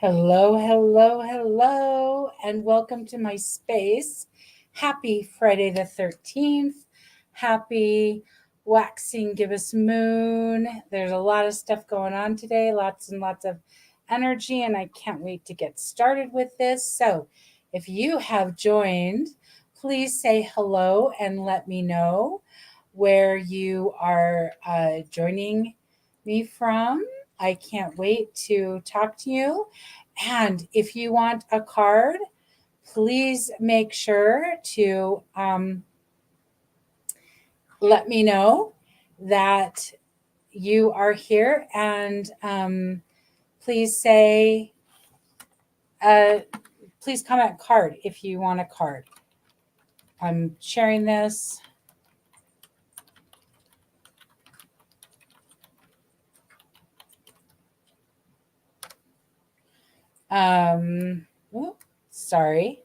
Hello, hello, hello, and welcome to my space. Happy Friday the 13th. Happy waxing gibbous moon. There's a lot of stuff going on today, lots and lots of energy, and I can't wait to get started with this. So, if you have joined, please say hello and let me know where you are joining me from. I can't wait to talk to you. And if you want a card, please make sure to let me know that you are here and please say, uh, please comment card if you want a card. I'm sharing this. Oh, sorry.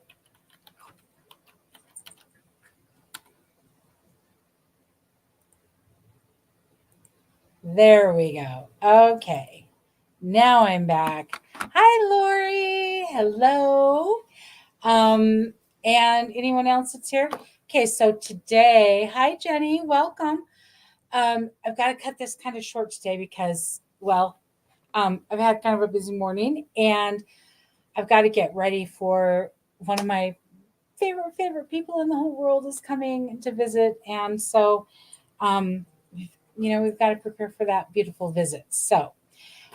There we go. Okay. Now I'm back. Hi, Lori. Hello. Um, and anyone else that's here? Okay, so today, hi, Jenny. Welcome. I've got to cut this kind of short today because, well, I've had kind of a busy morning and I've got to get ready for one of my favorite people in the whole world is coming to visit. And so, um, we've got to prepare for that beautiful visit. So,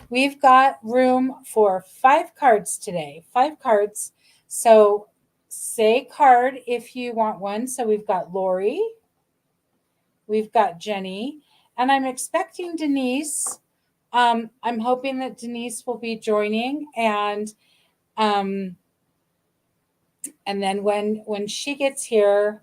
we've got room for 5 cards today. 5 cards. So say card if you want one. So we've got Lori, we've got Jenny, and I'm expecting Denise. I'm hoping that Denise will be joining, um, and then when she gets here,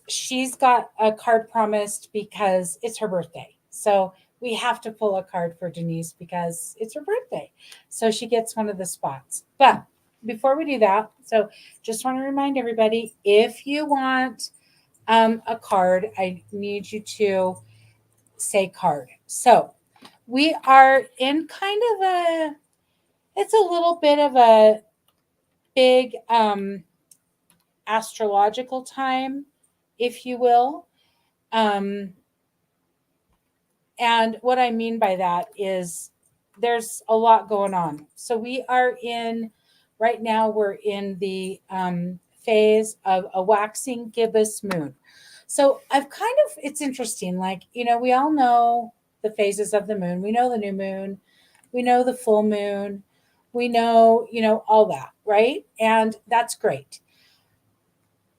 she's got a card promised because it's her birthday. So we have to pull a card for Denise because it's her birthday. So she gets one of the spots. But before we do that, so just want to remind everybody if you want a card, I need you to say card. So we are in kind of it's a little bit of a big astrological time, if you will. Um, And what I mean by that is there's a lot going on. So we are right now, we're in the phase of a waxing gibbous moon. So it's interesting. Like, we all know the phases of the moon. We know the new moon, we know the full moon, we know, all that, right? And that's great.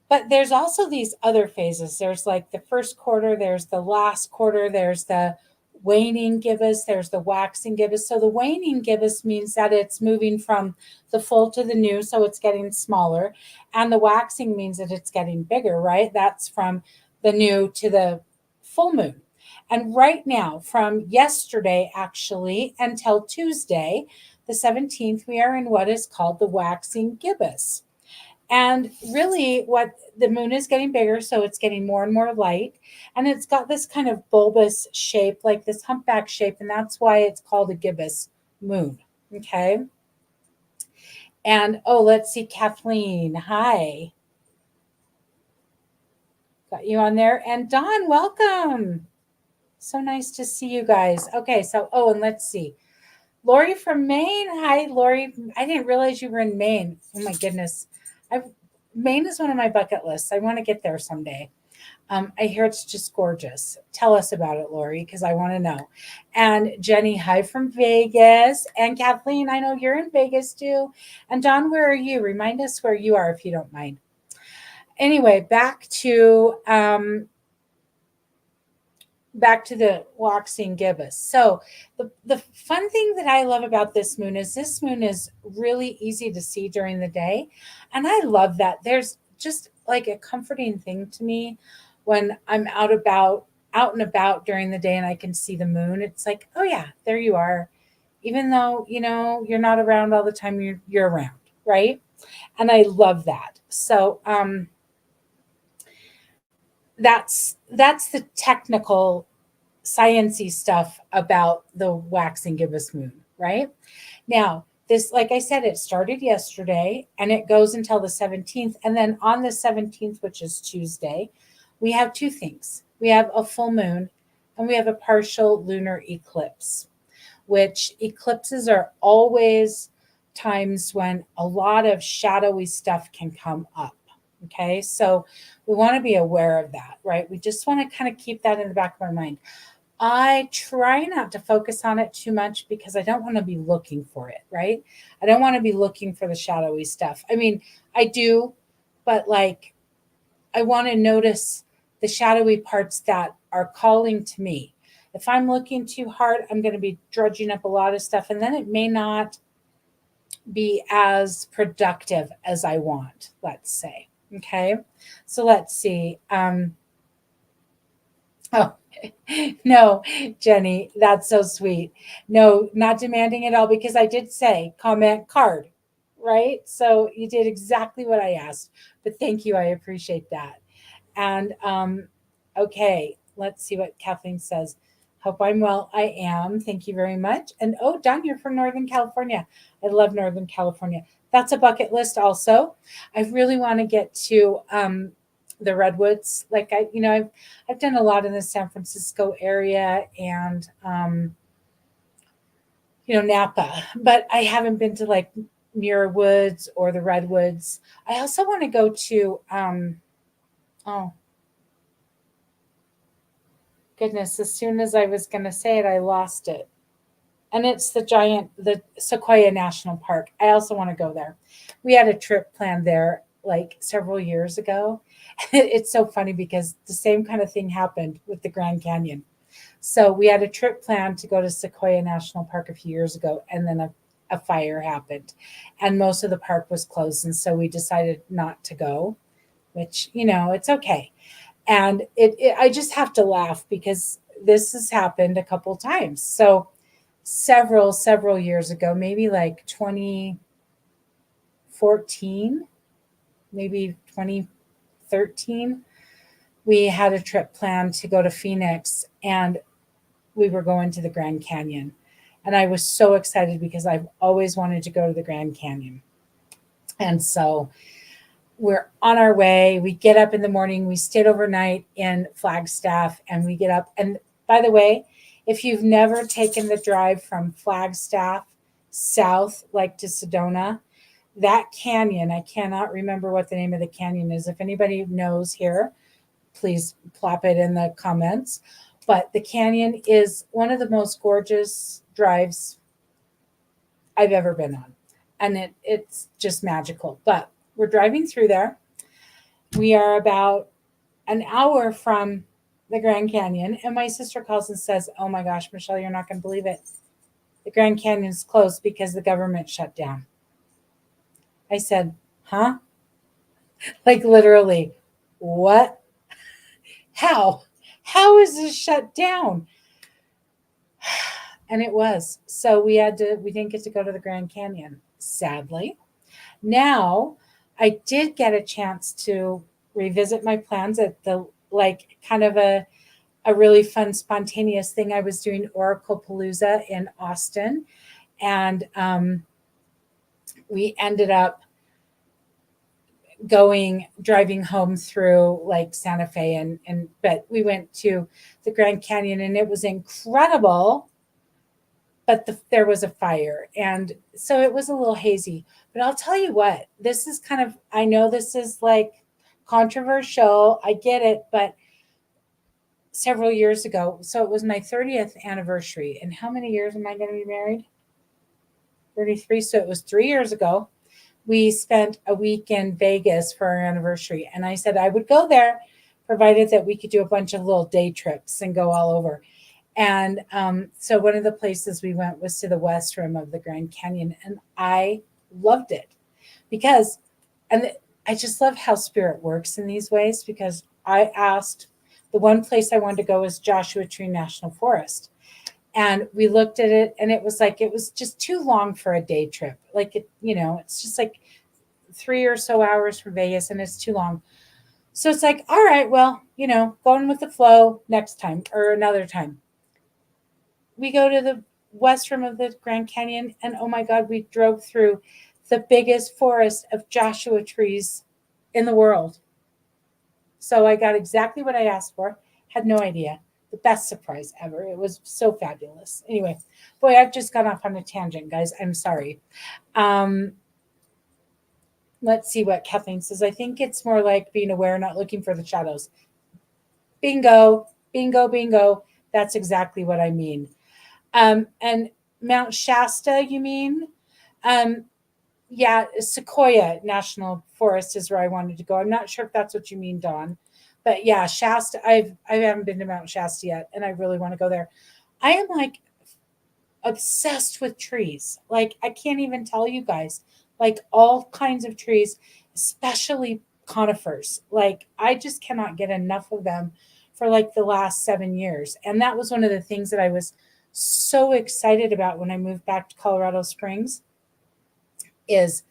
But there's also these other phases. There's like the first quarter, there's the last quarter, there's the waning gibbous, there's the waxing gibbous. So the waning gibbous means that it's moving from the full to the new, so it's getting smaller. And the waxing means that it's getting bigger, right? That's from the new to the full moon. And right now, from yesterday actually until Tuesday, the 17th, we are in what is called the waxing gibbous. And really, what the moon is getting bigger, so it's getting more and more light. And it's got this kind of bulbous shape, like this humpback shape. And that's why it's called a gibbous moon. Okay. And oh, let's see, Kathleen. Hi. Got you on there. And Dawn, welcome. So nice to see you guys. Okay. So, oh, and let's see. Lori from Maine. Hi, Lori. I didn't realize you were in Maine. Oh, my goodness. Maine is one of my bucket lists. I want to get there someday. I hear it's just gorgeous. Tell us about it, Lori, because I want to know. And Jenny, hi from Vegas. And Kathleen, I know you're in Vegas too. And Don, where are you? Remind us where you are if you don't mind. Anyway, back to the waxing gibbous. So the fun thing that I love about this moon is really easy to see during the day. And I love that. There's just like a comforting thing to me when I'm out and about during the day and I can see the moon. It's like, oh yeah, there you are. Even though, you're not around all the time, you're around, right? And I love that. So that's the technical sciency stuff about the waxing gibbous moon, right? Now, this, like I said, it started yesterday and it goes until the 17th. And then on the 17th, which is Tuesday, we have two things. We have a full moon and we have a partial lunar eclipse, which eclipses are always times when a lot of shadowy stuff can come up. Okay, so we want to be aware of that, right? We just want to kind of keep that in the back of our mind. I try not to focus on it too much because I don't want to be looking for it, right? I don't want to be looking for the shadowy stuff. I mean, I do, but like I want to notice the shadowy parts that are calling to me. If I'm looking too hard, I'm going to be drudging up a lot of stuff, and then it may not be as productive as I want, let's say. Okay. So let's see. Oh, no, Jenny, that's so sweet. No, not demanding it all because I did say comment card, right? So you did exactly what I asked, but thank you. I appreciate that. And okay, let's see what Kathleen says. Hope I'm well. I am. Thank you very much. And oh, Don, you're from Northern California. I love Northern California. That's a bucket list also. I really want to get to the redwoods. Like I've done a lot in the San Francisco area and Napa, but I haven't been to like Muir Woods or the redwoods. I also want to go to oh goodness, as soon as I was going to say it, I lost it. And it's the Sequoia National Park. I also want to go there. We had a trip planned there like several years ago. It's so funny because the same kind of thing happened with the Grand Canyon. So we had a trip planned to go to Sequoia National Park a few years ago, and then a fire happened, and most of the park was closed. And so we decided not to go, which, it's okay. And I just have to laugh because this has happened a couple times. So several years ago, maybe like 2014, maybe 2013, we had a trip planned to go to Phoenix and we were going to the Grand Canyon. And I was so excited because I've always wanted to go to the Grand Canyon. And so we're on our way. We get up in the morning. We stayed overnight in Flagstaff and we get up. And by the way, if you've never taken the drive from Flagstaff south, like to Sedona, that canyon, I cannot remember what the name of the canyon is. If anybody knows here, please plop it in the comments. But the canyon is one of the most gorgeous drives I've ever been on. And it's just magical. But we're driving through there. We are about an hour from the Grand Canyon. And my sister calls and says, "Oh my gosh, Michelle, you're not going to believe it. The Grand Canyon is closed because the government shut down." I said, "Huh?" Like literally, what? How? How is this shut down? And it was. So we didn't get to go to the Grand Canyon, sadly. Now, I did get a chance to revisit my plans at the like kind of a really fun spontaneous thing. I was doing Oracle Palooza in Austin, and we ended up driving home through like Santa Fe and but we went to the Grand Canyon and it was incredible, but there was a fire and so it was a little hazy. But I'll tell you what, this is kind of, I know this is like controversial, I get it, but several years ago, so it was my 30th anniversary. And how many years am I going to be married? 33. So it was 3 years ago. We spent a week in Vegas for our anniversary. And I said I would go there, provided that we could do a bunch of little day trips and go all over. And so one of the places we went was to the west rim of the Grand Canyon. And I loved it because, and I just love how spirit works in these ways, because I asked, the one place I wanted to go was Joshua Tree National Forest. And we looked at it and it was just too long for a day trip. Like it's just like 3 or so hours from Vegas and it's too long. So it's like, all right, well, going with the flow next time or another time. We go to west rim of the Grand Canyon, and oh my God, we drove through the biggest forest of Joshua trees in the world. So I got exactly what I asked for. Had no idea. The best surprise ever. It was so fabulous. Anyway, boy, I've just gone off on a tangent, guys. I'm sorry. Um, let's see what Kathleen says. I think it's more like being aware, not looking for the shadows. Bingo, bingo, bingo. That's exactly what I mean. And Mount Shasta, you mean? Um, yeah, Sequoia National Forest is where I wanted to go. I'm not sure if that's what you mean, Dawn. But yeah, Shasta, I haven't been to Mount Shasta yet, and I really want to go there. I am like obsessed with trees. Like I can't even tell you guys. Like all kinds of trees, especially conifers. Like I just cannot get enough of them for like the last 7 years. And that was one of the things that I was so excited about when I moved back to Colorado Springs is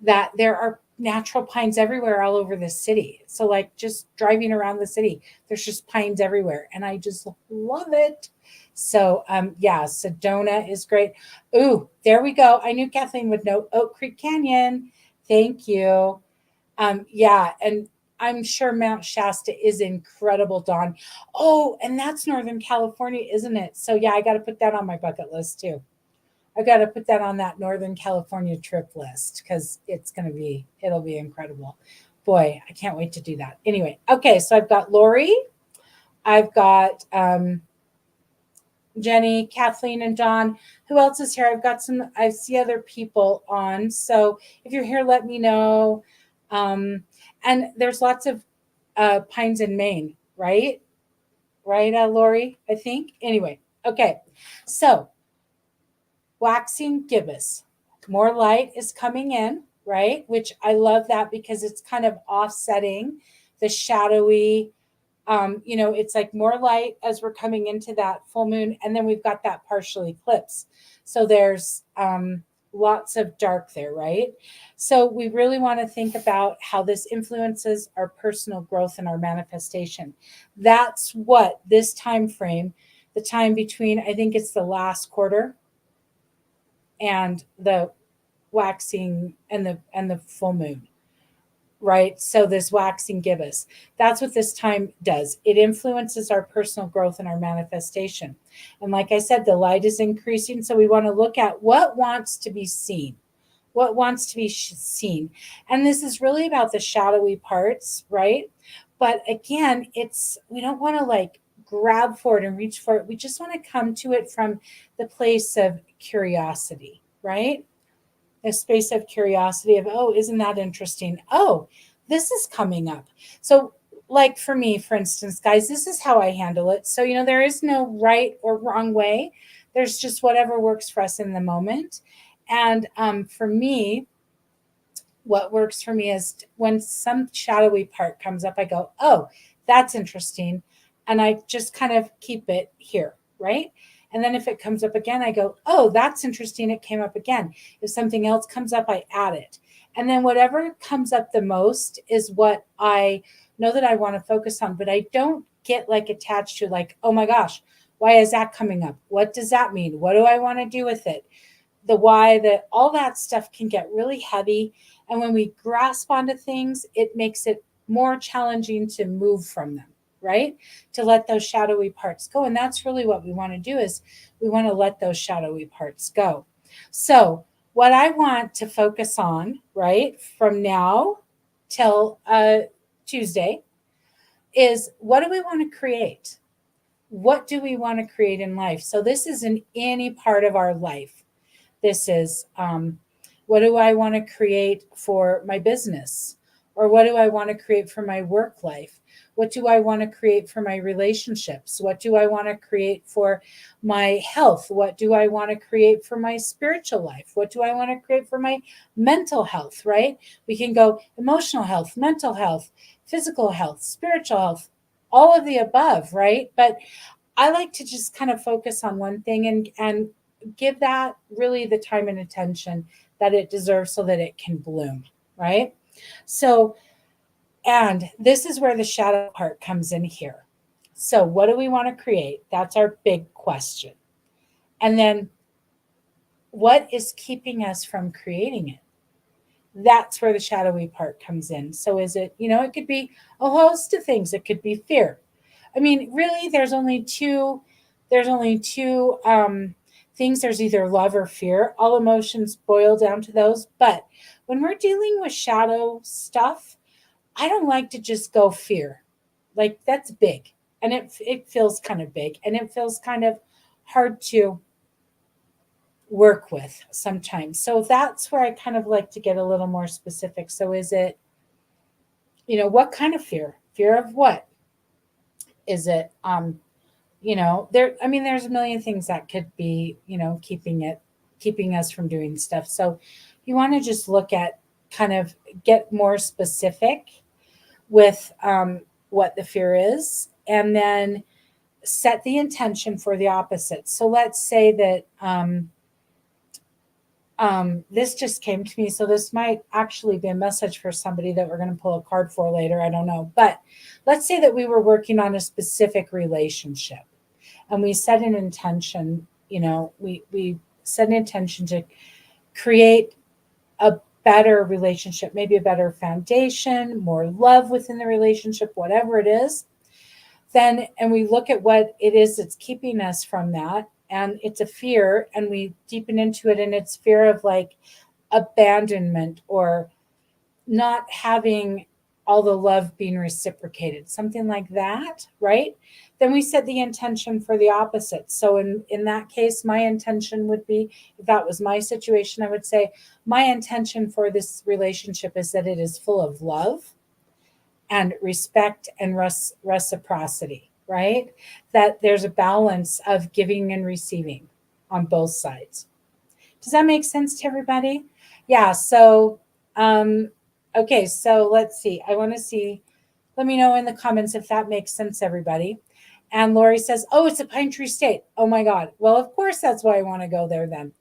that there are natural pines everywhere all over the city. So like just driving around the city, there's just pines everywhere and I just love it. So yeah, Sedona is great. Ooh, there we go. I knew Kathleen would know Oak Creek Canyon. Thank you. Yeah, and I'm sure Mount Shasta is incredible, Dawn. Oh, and that's Northern California, isn't it? So yeah, I got to put that on my bucket list too. I got to put that on that Northern California trip list because it'll be incredible. Boy, I can't wait to do that. Anyway, okay, so I've got Lori, I've got Jenny, Kathleen, and John. Who else is here? I see other people on. So if you're here, let me know. And there's lots of pines in Maine, right? Right, Lori, I think. Anyway, okay. So waxing gibbous. More light is coming in, right? Which I love that because it's kind of offsetting the shadowy, it's like more light as we're coming into that full moon. And then we've got that partial eclipse. So there's lots of dark there, right? So we really want to think about how this influences our personal growth and our manifestation. That's what this time frame, the time between, I think it's the last quarter and the waxing and the full moon, right? So this waxing gibbous, that's what this time does. It influences our personal growth and our manifestation. And like I said, the light is increasing, so we want to look at what wants to be seen, what wants to be seen. And this is really about the shadowy parts, right? But again, we don't want to like grab for it and reach for it. We just want to come to it from the place of curiosity, right? A space of curiosity of, oh, isn't that interesting? Oh, this is coming up. So like for me, for instance, guys, this is how I handle it. So, there is no right or wrong way. There's just whatever works for us in the moment. And for me, what works for me is when some shadowy part comes up, I go, oh, that's interesting. And I just kind of keep it here, right? And then if it comes up again, I go, oh, that's interesting. It came up again. If something else comes up, I add it. And then whatever comes up the most is what I know that I want to focus on. But I don't get like attached to like, oh my gosh, why is that coming up? What does that mean? What do I want to do with it? The why, all that stuff can get really heavy. And when we grasp onto things, it makes it more challenging to move from them, right? To let those shadowy parts go. And that's really what we want to do is we want to let those shadowy parts go. So what I want to focus on, right, from now till Tuesday is what do we want to create? What do we want to create in life? So this is in any part of our life. This is what do I want to create for my business? Or what do I want to create for my work life? What do I want to create for my relationships? What do I want to create for my health? What do I want to create for my spiritual life? What do I want to create for my mental health, right? We can go emotional health, mental health, physical health, spiritual health, all of the above, right? But I like to just kind of focus on one thing and give that really the time and attention that it deserves so that it can bloom, right? So, and this is where the shadow part comes in here. So, what do we want to create? That's our big question. And then what is keeping us from creating it? That's where the shadowy part comes in. So is it, it could be a host of things. It could be fear. I mean, really, there's only two things. There's either love or fear. All emotions boil down to those. But when we're dealing with shadow stuff, I don't like to just go fear. Like that's big. And it feels kind of big and it feels kind of hard to work with sometimes. So that's where I kind of like to get a little more specific. So is it, what kind of fear? Fear of what? Is it there's a million things that could be, keeping us from doing stuff. So you want to just look at kind of get more specific with what the fear is, and then set the intention for the opposite. So let's say that this just came to me. So this might actually be a message for somebody that we're going to pull a card for later. I don't know. But let's say that we were working on a specific relationship and we set an intention, we set an intention to create a better relationship, maybe a better foundation, more love within the relationship, whatever it is. Then, and we look at what it is that's keeping us from that, and it's a fear, and we deepen into it, and it's fear of like abandonment or not having all the love being reciprocated, something like that, right? Then we set the intention for the opposite. So in that case, my intention would be, if that was my situation, I would say my intention for this relationship is that it is full of love and respect and reciprocity, right? That there's a balance of giving and receiving on both sides. Does that make sense to everybody? Yeah. So, okay. So let's see. I want to see. Let me know in the comments if that makes sense, everybody. And Lori says, "Oh, it's a Pine Tree State. Oh my God. Well, of course that's why I want to go there then."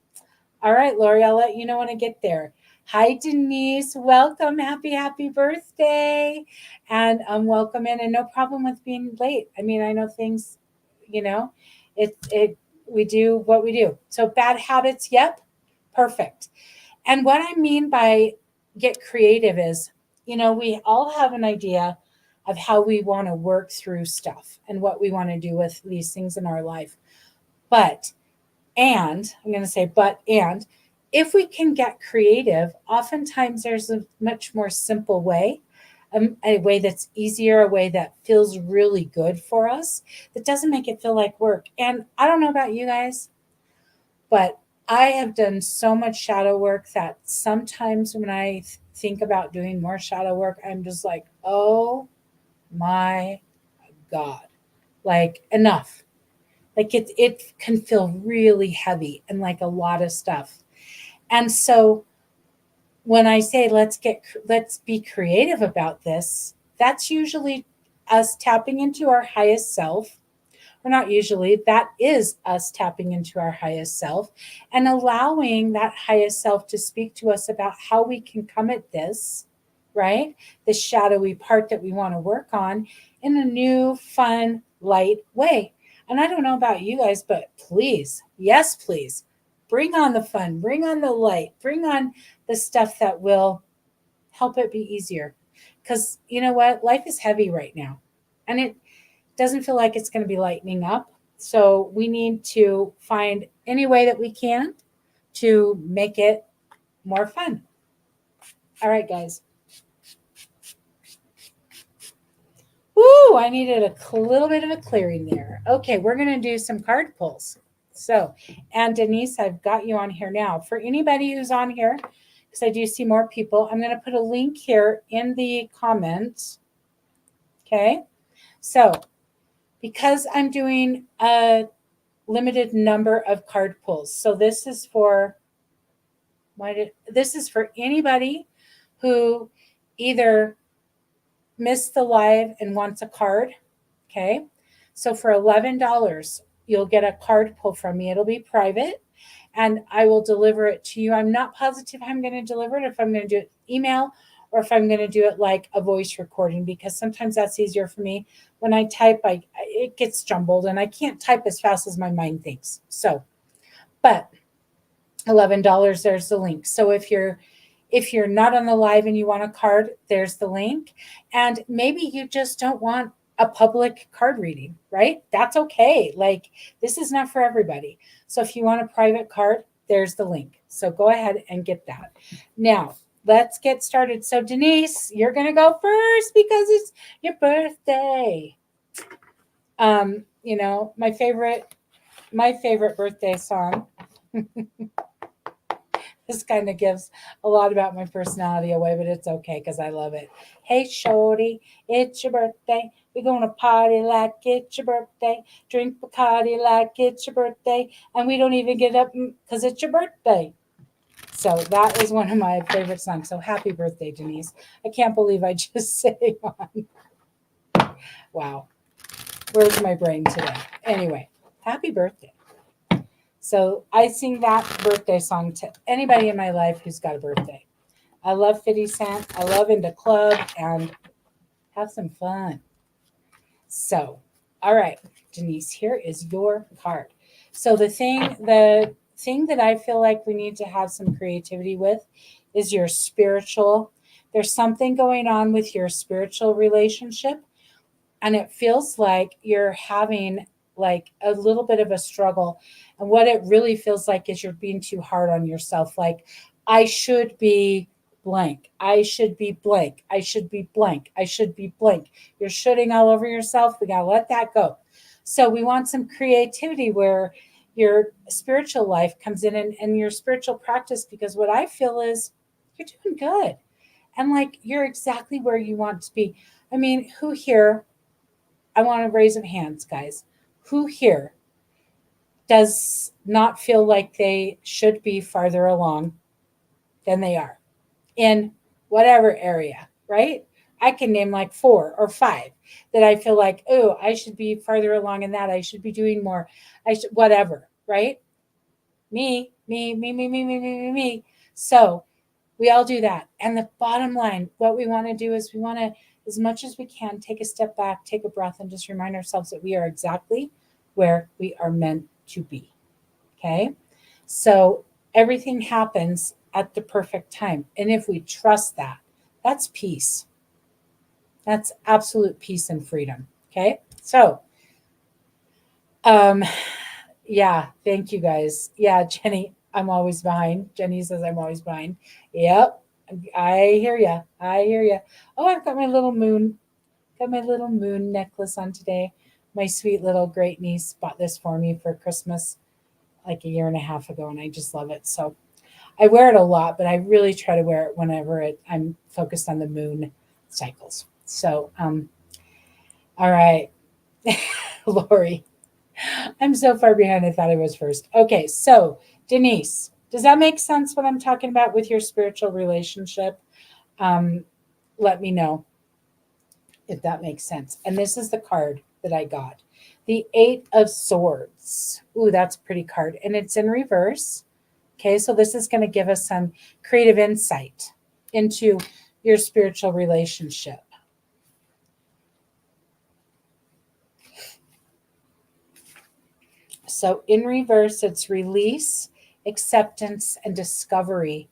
All right, Lori, I'll let you know when I get there. Hi, Denise. Welcome. Happy birthday. And welcome in. And no problem with being late. I mean, I know things, you know, we do what we do. So bad habits, yep, perfect. And what I mean by get creative is, we all have an idea of how we want to work through stuff and what we want to do with these things in our life. But I'm going to say, and if we can get creative, oftentimes there's a much more simple way, a way that's easier, a way that feels really good for us, that doesn't make it feel like work. And I don't know about you guys, but I have done so much shadow work that sometimes when I think about doing more shadow work, I'm just like, oh my God, like enough. Like it can feel really heavy and like a lot of stuff. And so when I say let's be creative about this, that's usually us tapping into our highest self. Or not usually, that is us tapping into our highest self and allowing that highest self to speak to us about how we can come at this, right? The shadowy part that we want to work on in a new, fun, light way. And I don't know about you guys, but please, yes, please, bring on the fun, bring on the light, bring on the stuff that will help it be easier. Because you know what? Life is heavy right now. And it doesn't feel like it's going to be lightening up. So we need to find any way that we can to make it more fun. All right, guys. Woo, I needed a little bit of a clearing there. Okay, we're going to do some card pulls. So, and Denise, I've got you on here now. For anybody who's on here, because I do see more people, I'm going to put a link here in the comments. Okay, so because I'm doing a limited number of card pulls, so this is for anybody who either missed the live and wants a card. Okay, so for $11, you'll get a card pull from me. It'll be private, and I will deliver it to you. I'm not positive how I'm going to deliver it, if I'm going to do it email or if I'm going to do it like a voice recording, because sometimes that's easier for me. When I type, it gets jumbled and I can't type as fast as my mind thinks. So But $11, there's the link. So if you're not on the live and you want a card, there's the link. And maybe you just don't want a public card reading, right? That's okay. Like, this is not for everybody. So if you want a private card, there's the link. So go ahead and get that. Now, let's get started. So Denise, you're going to go first because it's your birthday. My favorite birthday song. This kind of gives a lot about my personality away, but it's okay because I love it. Hey, shorty, it's your birthday. We're going to party like it's your birthday. Drink Bacardi like it's your birthday. And we don't even get up because it's your birthday. So that is one of my favorite songs. So happy birthday, Denise. I can't believe I just sang on. Wow. Where's my brain today? Anyway, happy birthday. So I sing that birthday song to anybody in my life who's got a birthday. I love 50 Cent. I love Into Club and have some fun. So, all right, Denise, here is your card. So the thing that I feel like we need to have some creativity with is your spiritual. There's something going on with your spiritual relationship, and it feels like you're having like a little bit of a struggle, and what it really feels like is you're being too hard on yourself. Like, I should be blank, I should be blank, I should be blank, I should be blank. You're shooting all over yourself. We got to let that go. So we want some creativity where your spiritual life comes in, and your spiritual practice, because what I feel is you're doing good, and like you're exactly where you want to be. I mean, who here, I want to raise of hands, guys. Who here does not feel like they should be farther along than they are in whatever area, right? I can name like four or five that I feel like, oh, I should be farther along in that. I should be doing more. I should, whatever, right? Me, me, me, me, me, me, me, me, me. So we all do that. And the bottom line, what we want to do is we want to, as much as we can, take a step back, take a breath, and just remind ourselves that we are exactly where we are meant to be. Okay. So everything happens at the perfect time. And if we trust that, that's peace. That's absolute peace and freedom. Okay. So, um, yeah, thank you guys. Yeah, Jenny, I'm always behind. Jenny says I'm always behind. Yep, I hear ya. I hear ya. Oh, I've got my little moon necklace on today. My sweet little great niece bought this for me for Christmas like a year and a half ago, and I just love it. So I wear it a lot, but I really try to wear it whenever I'm focused on the moon cycles. So, all right, Lori. I'm so far behind. I thought I was first. Okay, so Denise, does that make sense what I'm talking about with your spiritual relationship? Um, Let me know if that makes sense. And this is the card that I got, the Eight of Swords. Ooh, that's a pretty card, and it's in reverse. Okay, so this is going to give us some creative insight into your spiritual relationship. So in reverse, it's release, acceptance, and discovery.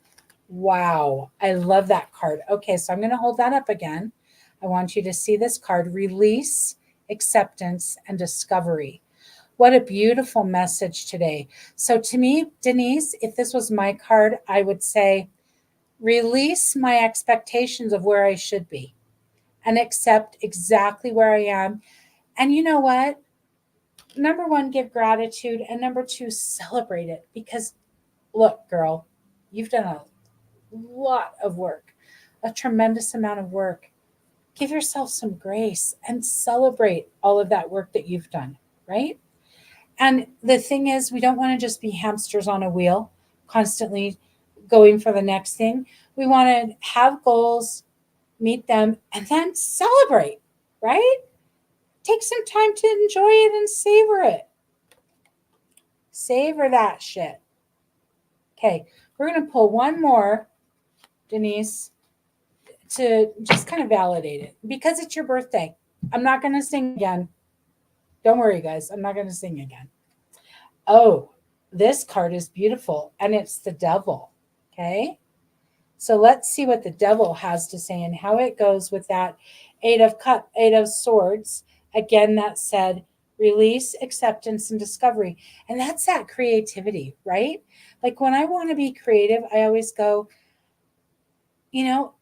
Wow, I love that card. Okay, so I'm going to hold that up again. I want you to see this card, release, acceptance, and discovery. What a beautiful message today. So to me, Denise, if this was my card, I would say release my expectations of where I should be and accept exactly where I am. And you know what? Number one, give gratitude. And number two, celebrate it. Because look, girl, you've done a lot of work, a tremendous amount of work. Give yourself some grace and celebrate all of that work that you've done, right? And the thing is, we don't want to just be hamsters on a wheel, constantly going for the next thing. We want to have goals, meet them, and then celebrate, right? Take some time to enjoy it and savor it. Savor that shit. Okay, we're going to pull one more, Denise, to just kind of validate it because it's your birthday. I'm not going to sing again. Don't worry, guys. I'm not going to sing again. Oh, this card is beautiful, and it's the devil. Okay. So let's see what the devil has to say and how it goes with that eight of swords. Again, that said release, acceptance, and discovery. And that's that creativity, right? Like when I want to be creative, I always go, you know,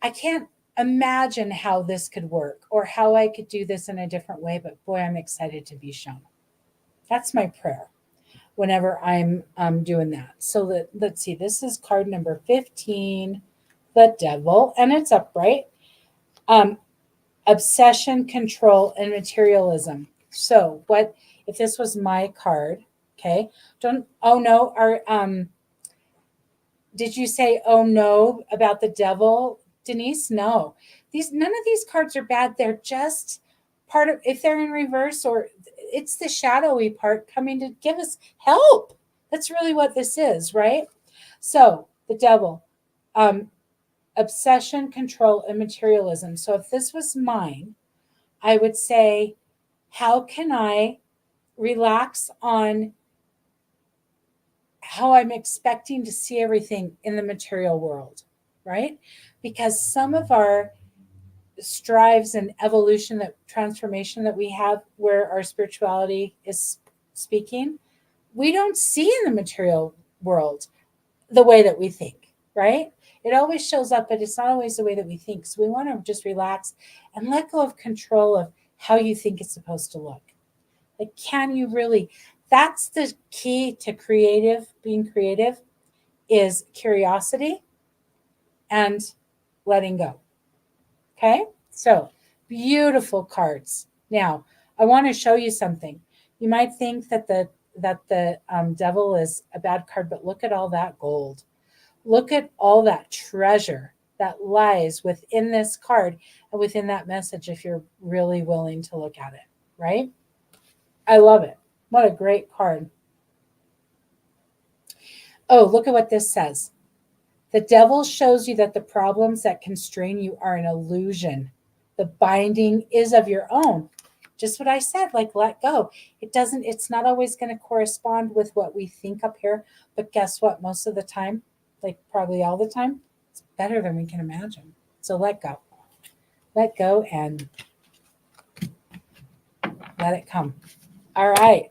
I can't imagine how this could work or how I could do this in a different way, but boy, I'm excited to be shown. That's my prayer whenever I'm doing that. So let's see, this is card number 15, the devil, and it's upright. Um, Obsession, control, and materialism. So what if this was my card? Okay. Don't, oh no, did you say oh no about the devil, Denise? No. These none of these cards are bad. They're just part of, if they're in reverse, or it's the shadowy part coming to give us help. That's really what this is, right? So the devil, um, obsession, control, and materialism. So if this was mine, I would say, how can I relax on how I'm expecting to see everything in the material world, right? Because some of our strives and evolution, that transformation that we have, where our spirituality is speaking, we don't see in the material world the way that we think, right? It always shows up, but it's not always the way that we think. So we want to just relax and let go of control of how you think it's supposed to look. Like, can you really? That's the key to being creative, is curiosity and letting go. Okay? So, beautiful cards. Now, I want to show you something. You might think that the devil is a bad card, but look at all that gold. Look at all that treasure that lies within this card and within that message if you're really willing to look at it, right? I love it. What a great card. Oh, look at what this says. The devil shows you that the problems that constrain you are an illusion. The binding is of your own. Just what I said, like let go. It's not always going to correspond with what we think up here, but guess what? Most of the time, like probably all the time, it's better than we can imagine. So let go. Let go and let it come. All right.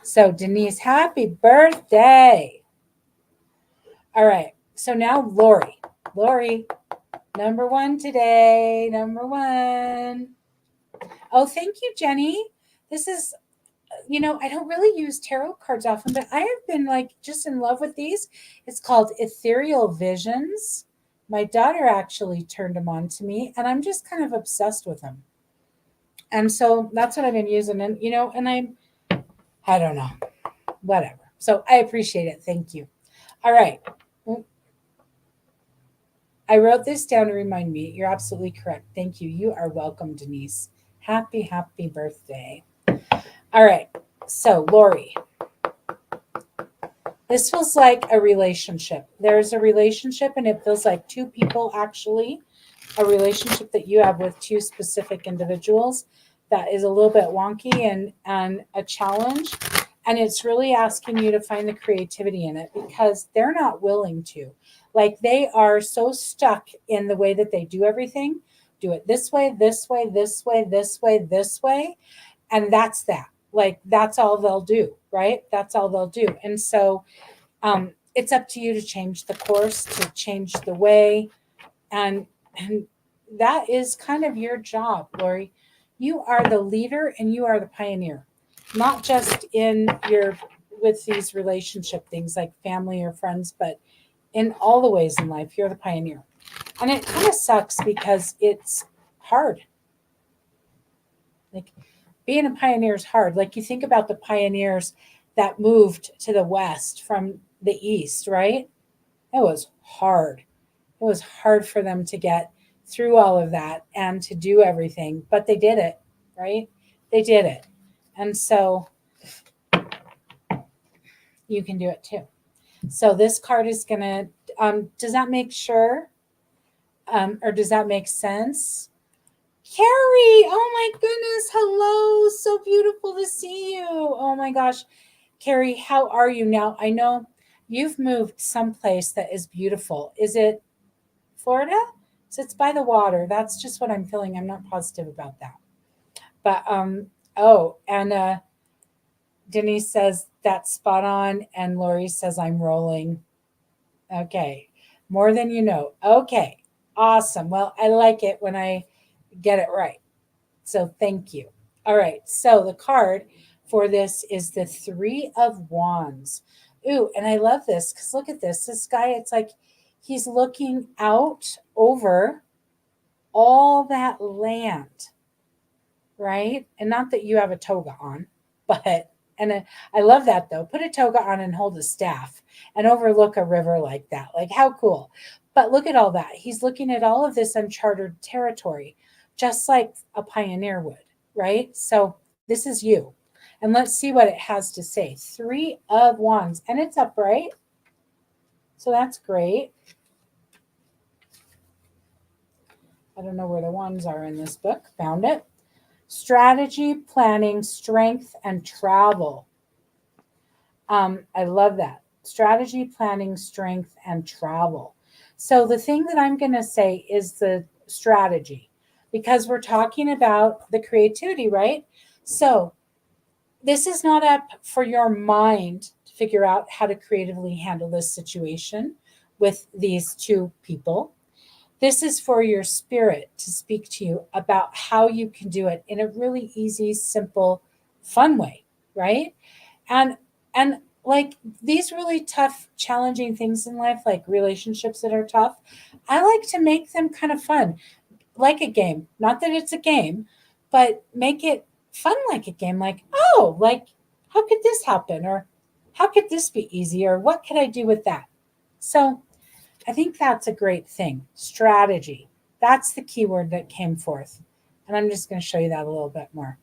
So, Denise, happy birthday. All right. So now Lori. Lori, number one today. Number one. Oh, thank you, Jenny. This is, I don't really use tarot cards often, but I have been like just in love with these. It's called Ethereal Visions. My daughter actually turned them on to me, and I'm just kind of obsessed with them. And so that's what I've been using. And, and I don't know, whatever. So I appreciate it. Thank you. All right. I wrote this down to remind me. You're absolutely correct. Thank you. You are welcome, Denise. Happy birthday. All right. So, Lori, this feels like a relationship. There's a relationship, and it feels like two people actually, a relationship that you have with two specific individuals that is a little bit wonky and a challenge. And it's really asking you to find the creativity in it because they're not willing to. Like they are so stuck in the way that they do everything. Do it this way, this way, this way, this way, this way. And that's that. Like that's all they'll do, right? That's all they'll do. And so it's up to you to change the course, to change the way. And that is kind of your job, Lori. You are the leader and you are the pioneer, not just in your with these relationship things like family or friends, but in all the ways in life, you're the pioneer. And it kind of sucks because it's hard. Like being a pioneer is hard. Like you think about the pioneers that moved to the West from the East, right? It was hard. It was hard for them to get through all of that and to do everything, but they did it, right? They did it. And so you can do it too. So this card is going to, does that make sure? Or does that make sense? Carrie, oh my goodness. Hello. So beautiful to see you. Oh my gosh. Carrie, how are you now? I know you've moved someplace that is beautiful. Is it Florida? So it's by the water. That's just what I'm feeling. I'm not positive about that. But oh, and Denise says that's spot on, and Lori says I'm rolling. Okay, more than you know. Okay, awesome. Well, I like it when I get it right. So thank you. All right, so the card for this is the Three of Wands. Ooh, and I love this because look at this. This guy, it's like he's looking out over all that land, right? And not that you have a toga on, but, and I love that though. Put a toga on and hold a staff and overlook a river like that. Like, how cool. But look at all that. He's looking at all of this uncharted territory, just like a pioneer would, right? So this is you. And let's see what it has to say. Three of Wands, and it's upright. So that's great. I don't know where the wands are in this book. Found it. Strategy, planning, strength, and travel. I love that. Strategy, planning, strength, and travel. So the thing that I'm going to say is the strategy, because we're talking about the creativity, right? So this is not up for your mind to figure out how to creatively handle this situation with these two people. This is for your spirit to speak to you about how you can do it in a really easy, simple, fun way, right? And and like these really tough, challenging things in life, like relationships that are tough, I like to make them kind of fun, like a game. Not that it's a game, but make it fun like a game. Like, oh, like how could this happen? Or how could this be easy? Or what could I do with that? So I think that's a great thing. Strategy. That's the key word that came forth. And I'm just going to show you that a little bit more.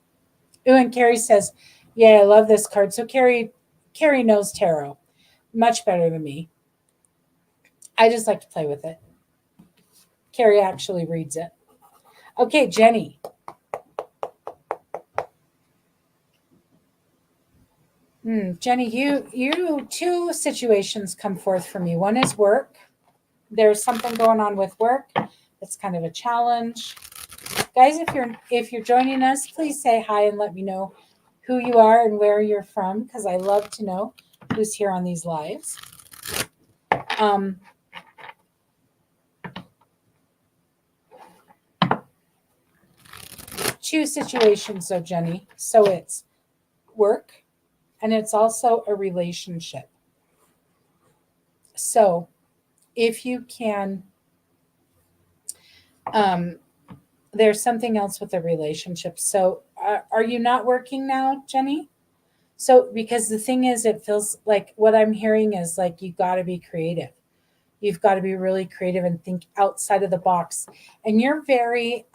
Ooh, and Carrie says, yeah, I love this card. So Carrie knows tarot much better than me. I just like to play with it. Carrie actually reads it. Okay, Jenny. Jenny, you two situations come forth for me. One is work. There's something going on with work. It's kind of a challenge. Guys, if you're joining us, please say hi and let me know who you are and where you're from, because I love to know who's here on these lives. Two situations though, Jenny. So it's work and it's also a relationship. So if you can, there's something else with the relationship. So are you not working now, Jenny? So because the thing is, it feels like what I'm hearing is like you got to be creative. You've got to be really creative and think outside of the box. And you're very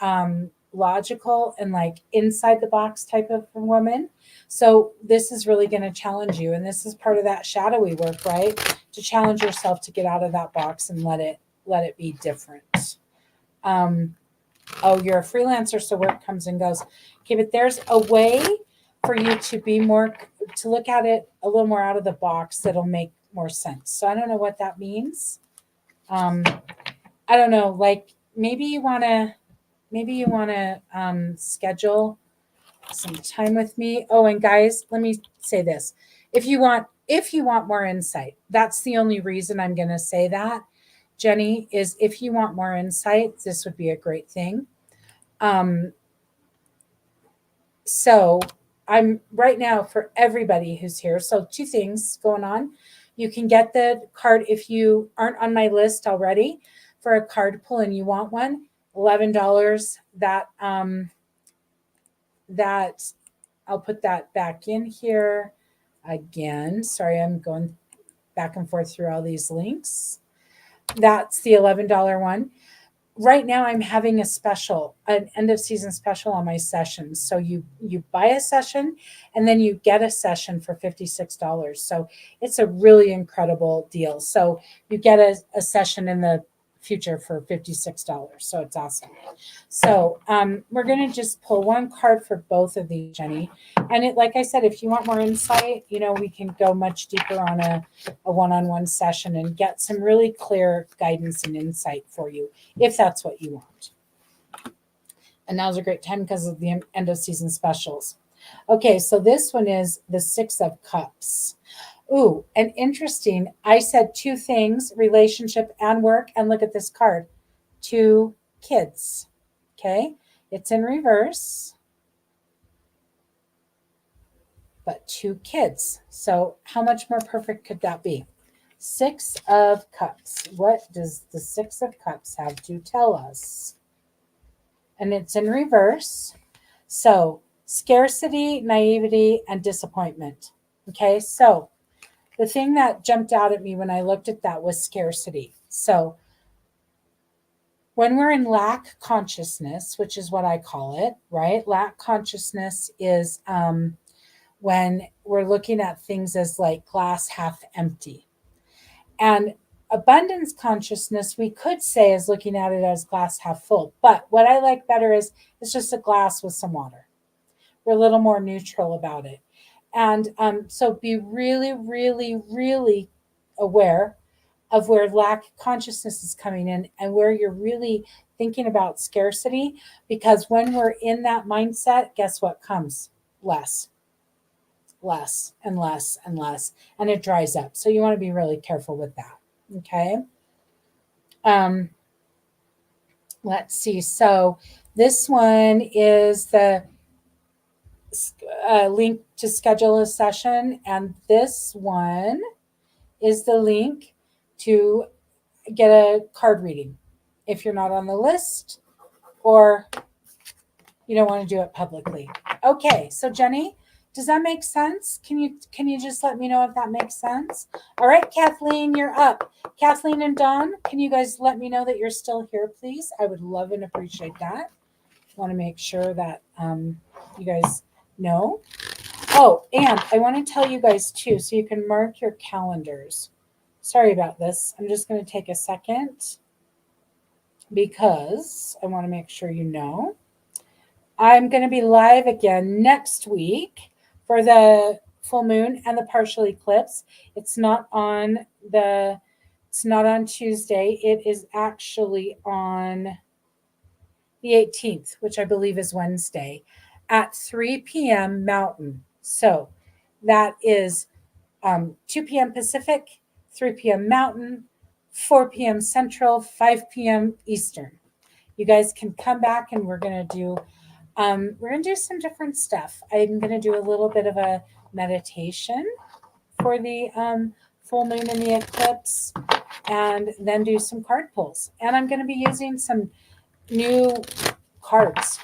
logical and like inside the box type of woman. So this is really going to challenge you. And this is part of that shadowy work, right? To challenge yourself to get out of that box and let it be different. Oh, you're a freelancer, so work comes and goes. Okay, but there's a way for you to be more, to look at it a little more out of the box that'll make more sense. So I don't know what that means. I don't know, like maybe you want to schedule some time with me. Oh, and guys, let me say this. If you want more insight, that's the only reason I'm going to say that, Jenny, is if you want more insight, this would be a great thing. So I'm right now for everybody who's here. So two things going on. You can get the card if you aren't on my list already for a card pull and you want one. $11. That I'll put that back in here again. Sorry, I'm going back and forth through all these links. That's the $11 one. Right now I'm having a special, an end of season special on my sessions. So you buy a session and then you get a session for $56. So it's a really incredible deal. So you get a session in the future for $56. So it's awesome. So we're going to just pull one card for both of these, Jenny. And it, like I said, if you want more insight, we can go much deeper on a one-on-one session and get some really clear guidance and insight for you, if that's what you want. And now's a great time because of the end of season specials. Okay, so this one is the Six of Cups. Ooh, and interesting. I said two things, relationship and work. And look at this card, two kids. Okay, it's in reverse, but two kids. So how much more perfect could that be? Six of Cups. What does the Six of Cups have to tell us? And it's in reverse. So scarcity, naivety, and disappointment. Okay, so the thing that jumped out at me when I looked at that was scarcity. So when we're in lack consciousness, which is what I call it, right? Lack consciousness is when we're looking at things as like glass half empty. And abundance consciousness, we could say, is looking at it as glass half full. But what I like better is it's just a glass with some water. We're a little more neutral about it. And so be really, really, really aware of where lack consciousness is coming in and where you're really thinking about scarcity. Because when we're in that mindset, guess what comes? Less, less, and less, and less. And it dries up. So you want to be really careful with that. Okay. Let's see. So this one is the link to schedule a session, and this one is the link to get a card reading if you're not on the list or you don't want to do it publicly. Okay, so Jenny, does that make sense? Can you just let me know if that makes sense? All right, Kathleen, you're up. Kathleen and Dawn, can you guys let me know that you're still here, please? I would love and appreciate that. I want to make sure that you guys know. Oh, and I want to tell you guys too, so you can mark your calendars. Sorry about this. I'm just going to take a second because I want to make sure you know. I'm going to be live again next week for the full moon and the partial eclipse. It's not on Tuesday. It is actually on the 18th, which I believe is Wednesday, at 3 p.m. Mountain. So that is 2 p.m. Pacific, 3 p.m. Mountain, 4 p.m. Central, 5 p.m. Eastern. You guys can come back and we're gonna do some different stuff. I'm gonna do a little bit of a meditation for the full moon and the eclipse, and then do some card pulls. And I'm gonna be using some new cards.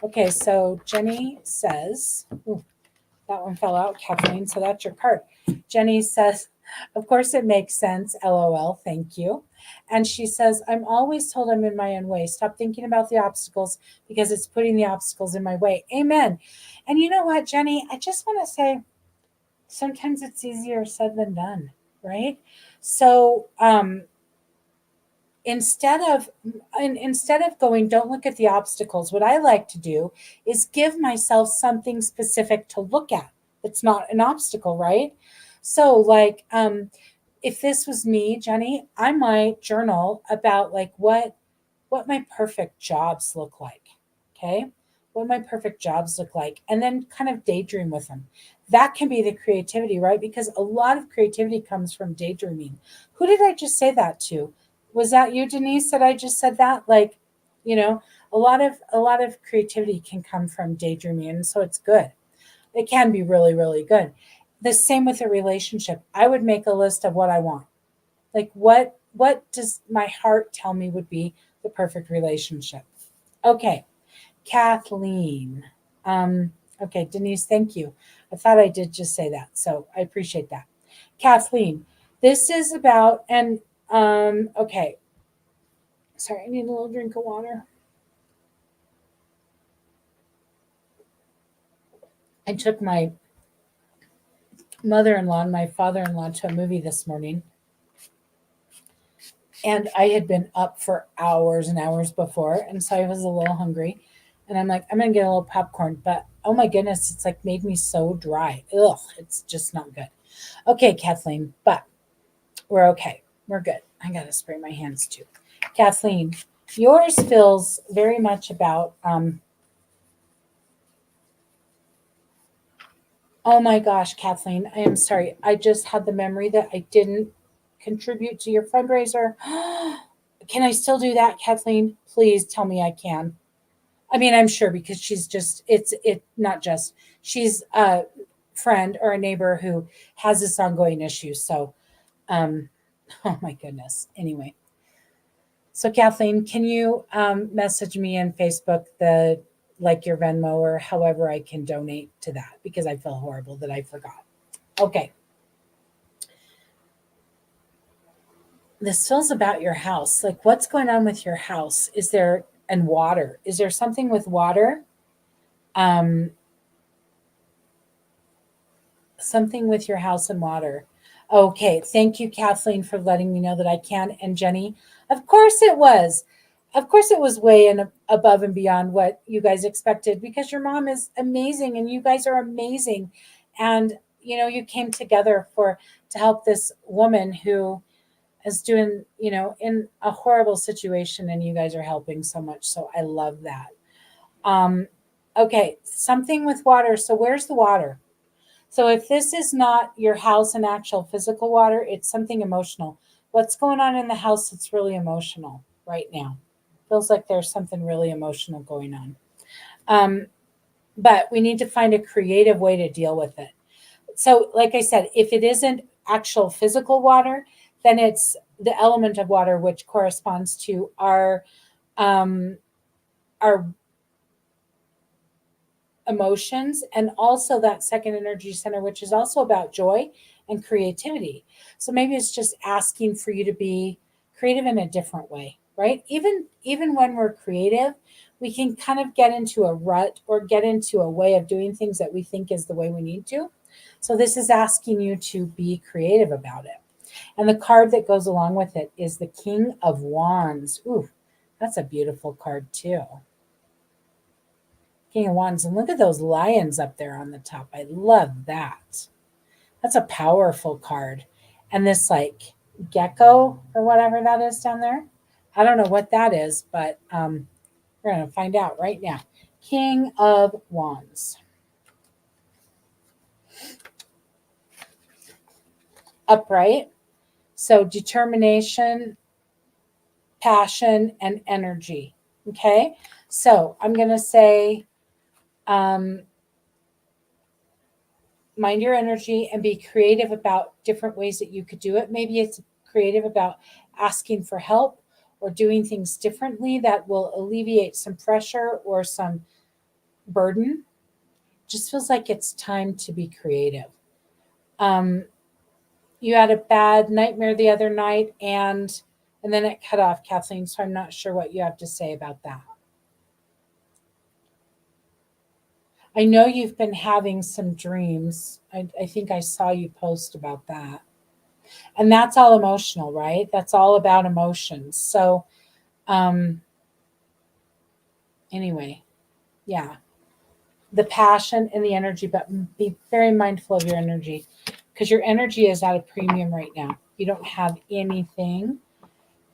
Okay, so Jenny says, ooh, that one fell out, Kathleen, so that's your card. Jenny says, of course it makes sense, LOL, thank you. And she says, I'm always told I'm in my own way. Stop thinking about the obstacles because it's putting the obstacles in my way. Amen. And you know what, Jenny, I just want to say, sometimes it's easier said than done, right? So instead of going, don't look at the obstacles, what I like to do is give myself something specific to look at that's not an obstacle, right? So like if this was me, Jenny, I might journal about like what my perfect jobs look like. Okay, what my perfect jobs look like, and then kind of daydream with them. That can be the creativity, right? Because a lot of creativity comes from daydreaming. Who did I just say that to? Was that you, Denise, that I just said that? Like, a lot of creativity can come from daydreaming, and so it's good. It can be really, really good. The same with a relationship. I would make a list of what I want. Like what does my heart tell me would be the perfect relationship? Okay, Kathleen. Okay, Denise, thank you. I thought I did just say that, so I appreciate that. Kathleen, this is about, and okay. Sorry, I need a little drink of water. I took my mother-in-law and my father-in-law to a movie this morning. And I had been up for hours and hours before, and so I was a little hungry. And I'm like, I'm gonna get a little popcorn, but oh my goodness, it's like made me so dry. Ugh, it's just not good. Okay, Kathleen, but we're okay. We're good. I gotta spray my hands too. Kathleen, yours feels very much about oh my gosh, Kathleen, I am sorry. I just had the memory that I didn't contribute to your fundraiser. Can I still do that, Kathleen? Please tell me I can. I mean, I'm sure because she's just it not just she's a friend or a neighbor who has this ongoing issue. So, um, oh my goodness. Anyway, so Kathleen, can you message me on Facebook the like your Venmo or however I can donate to that because I feel horrible that I forgot. Okay, this feels about your house. Like what's going on with your house? Is there and water? Is there something with water? Um, Something with your house and water. Okay, thank you, Kathleen, for letting me know that I can. And Jenny, of course it was. Of course it was way and above and beyond what you guys expected because your mom is amazing and you guys are amazing. And you came together for to help this woman who is doing, in a horrible situation and you guys are helping so much. So I love that. Um okay, something with water. So where's the water? So if this is not your house and actual physical water, it's something emotional. What's going on in the house that's really emotional right now? Feels like there's something really emotional going on. Um, but we need to find a creative way to deal with it. So, like I said, if it isn't actual physical water, then it's the element of water, which corresponds to um, our emotions and also that second energy center which is also about joy and creativity. So maybe it's just asking for you to be creative in a different way, right? Even when we're creative, we can kind of get into a rut or get into a way of doing things that we think is the way we need to. So this is asking you to be creative about it. And the card that goes along with it is the King of Wands. Ooh, that's a beautiful card too. King of Wands. And look at those lions up there on the top. I love that. That's a powerful card. And this like gecko or whatever that is down there. I don't know what that is, but we're going to find out right now. King of Wands. Upright. So determination, passion, and energy. Okay. So I'm going to say, um, mind your energy and be creative about different ways that you could do it. Maybe it's creative about asking for help or doing things differently that will alleviate some pressure or some burden. Just feels like it's time to be creative. Um, you had a bad nightmare the other night and then it cut off, Kathleen. So I'm not sure what you have to say about that. I know you've been having some dreams. I think I saw you post about that. And that's all emotional, right? That's all about emotions. So um anyway, yeah, the passion and the energy, but be very mindful of your energy because your energy is at a premium right now. You don't have anything.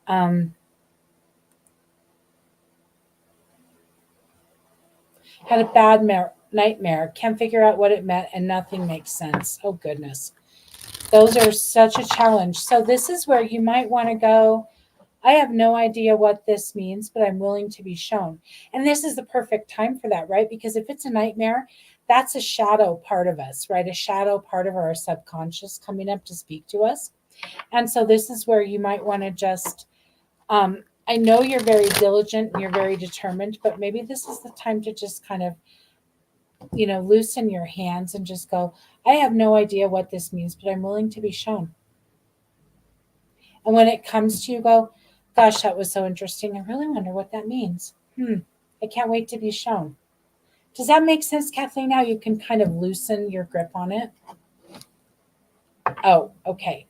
um Had a bad nightmare, can't figure out what it meant and nothing makes sense. Oh goodness, those are such a challenge. So this is where you might want to go, I have no idea what this means, but I'm willing to be shown. And this is the perfect time for that, right? Because if it's a nightmare, that's a shadow part of us, right? A shadow part of our subconscious coming up to speak to us. And so this is where you might want to just, I know you're very diligent and you're very determined, but maybe this is the time to just kind of, loosen your hands and just go, I have no idea what this means, but I'm willing to be shown. And when it comes to you, go, gosh, that was so interesting. I really wonder what that means. I can't wait to be shown. Does that make sense, Kathleen? Now you can kind of loosen your grip on it. Oh, okay.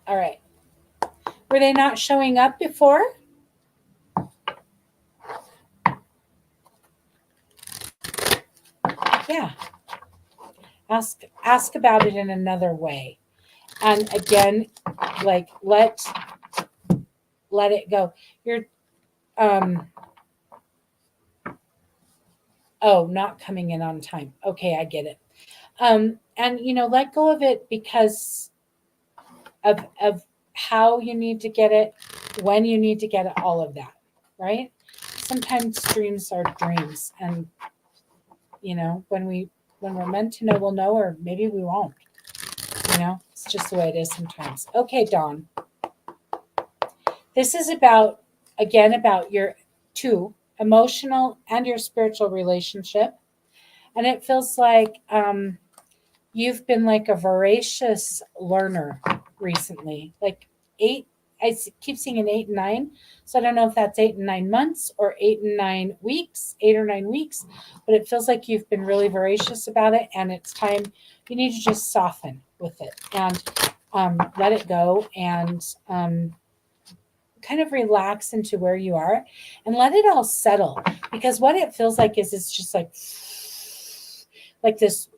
All right. Were they not showing up before? Yeah. Ask about it in another way. And again, like let it go. You're oh, not coming in on time. Okay, I get it. And let go of it because of how you need to get it, when you need to get it, all of that, right? Sometimes dreams are dreams, and when we're meant to know, we'll know, or maybe we won't. It's just the way it is sometimes. Okay, Dawn. This is about your two emotional and your spiritual relationship, and it feels like you've been like a voracious learner recently. Like eight, keep seeing an 8 and 9. So I don't know if that's 8 and 9 months or 8 and 9 weeks, 8 or 9 weeks, but it feels like you've been really voracious about it, and it's time you need to just soften with it and let it go and kind of relax into where you are and let it all settle, because what it feels like is it's just like this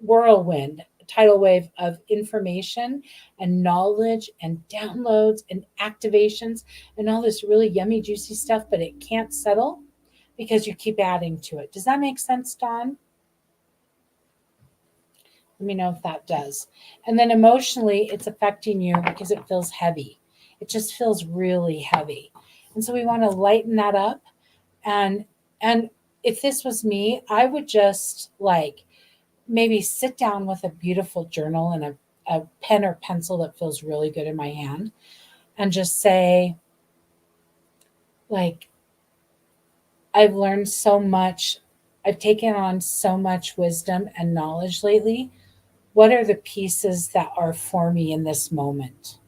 whirlwind, tidal wave of information and knowledge and downloads and activations and all this really yummy, juicy stuff, but it can't settle because you keep adding to it. Does that make sense, Dawn? Let me know if that does. And then emotionally, it's affecting you because it feels heavy. It just feels really heavy. And so we want to lighten that up. And if this was me, I would just like maybe sit down with a beautiful journal and a pen or pencil that feels really good in my hand and just say, like, I've learned so much. I've taken on so much wisdom and knowledge lately. What are the pieces that are for me in this moment?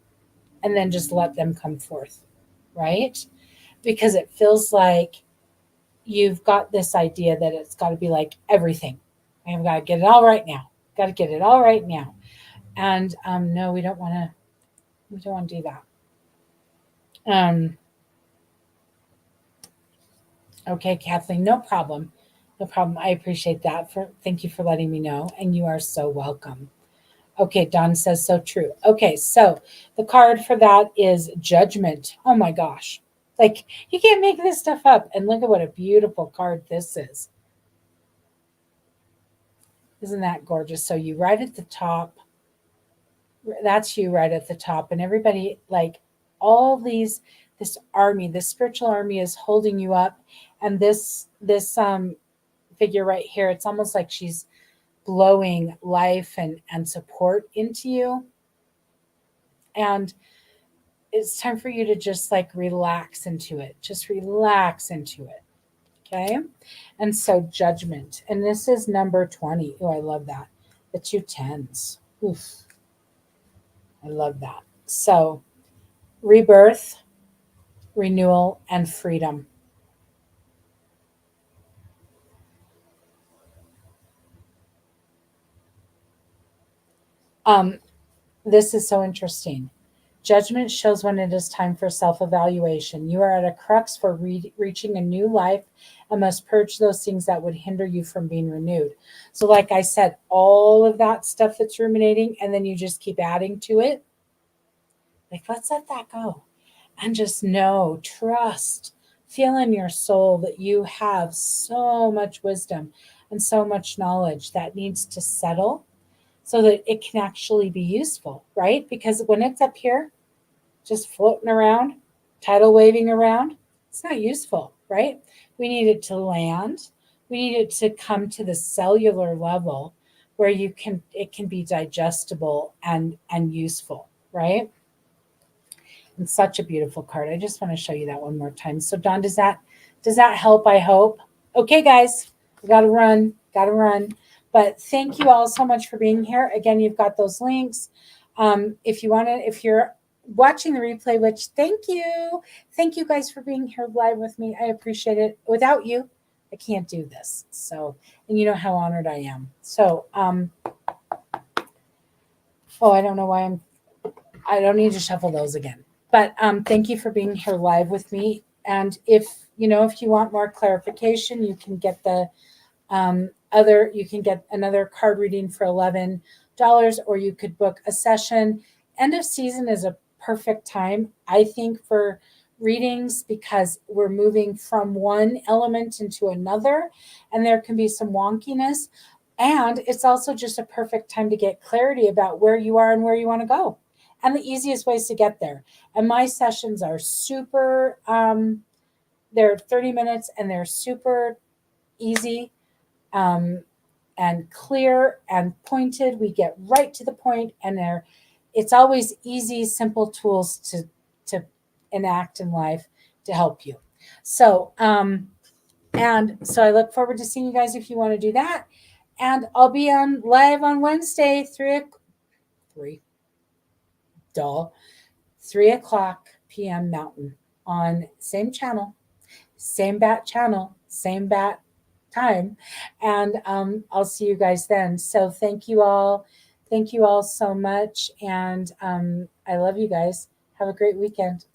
And then just let them come forth, right? Because it feels like you've got this idea that it's got to be like everything. I've got to get it all right now. Got to get it all right now. And no, we don't want to. We don't want to do that. Okay, Kathleen, no problem. No problem. I appreciate that. Thank you for letting me know, and you are so welcome. Okay, Don says so true. Okay, so the card for that is Judgment. Oh my gosh. Like, you can't make this stuff up. And look at what a beautiful card this is. Isn't that gorgeous? So you right at the top, that's you right at the top. And everybody, like all this army, this spiritual army is holding you up. And this figure right here, it's almost like she's blowing life and support into you. And it's time for you to just like relax into it. Just relax into it. Okay. And so Judgment. And this is number 20. Oh, I love that. The 2 10s. Oof. I love that. So rebirth, renewal, and freedom. Um, this is so interesting. Judgment shows when it is time for self evaluation. You are at a crux for reaching a new life and must purge those things that would hinder you from being renewed. So, like I said, all of that stuff that's ruminating, and then you just keep adding to it. Like, let's let that go and just know, trust, feel in your soul that you have so much wisdom and so much knowledge that needs to settle so that it can actually be useful, right? Because when it's up here, just floating around, tidal waving around, it's not useful, right? We need it to land. We need it to come to the cellular level where it can be digestible and useful, right? And such a beautiful card. I just want to show you that one more time. So Dawn, does that help? I hope. Okay, guys, we gotta run, gotta run. But thank you all so much for being here. Again, you've got those links. If you're watching the replay, which thank you guys for being here live with me. I appreciate it. Without you, I can't do this. So, and you know how honored I am. So, oh, I don't know why I don't need to shuffle those again. But thank you for being here live with me. And if you want more clarification, you can get you can get another card reading for $11, or you could book a session. End of season is a perfect time, I think, for readings, because we're moving from one element into another, and there can be some wonkiness. And it's also just a perfect time to get clarity about where you are and where you want to go, and the easiest ways to get there. And my sessions are super, they're 30 minutes, and they're super easy, um, and clear and pointed. We get right to the point, and it's always easy, simple tools to enact in life to help you. So, and so I look forward to seeing you guys if you want to do that. And I'll be on live on Wednesday, 3 dull 3 o'clock p.m. Mountain, on same channel, same bat channel, same bat time. And I'll see you guys then. So thank you all. Thank you all so much. And I love you guys. Have a great weekend.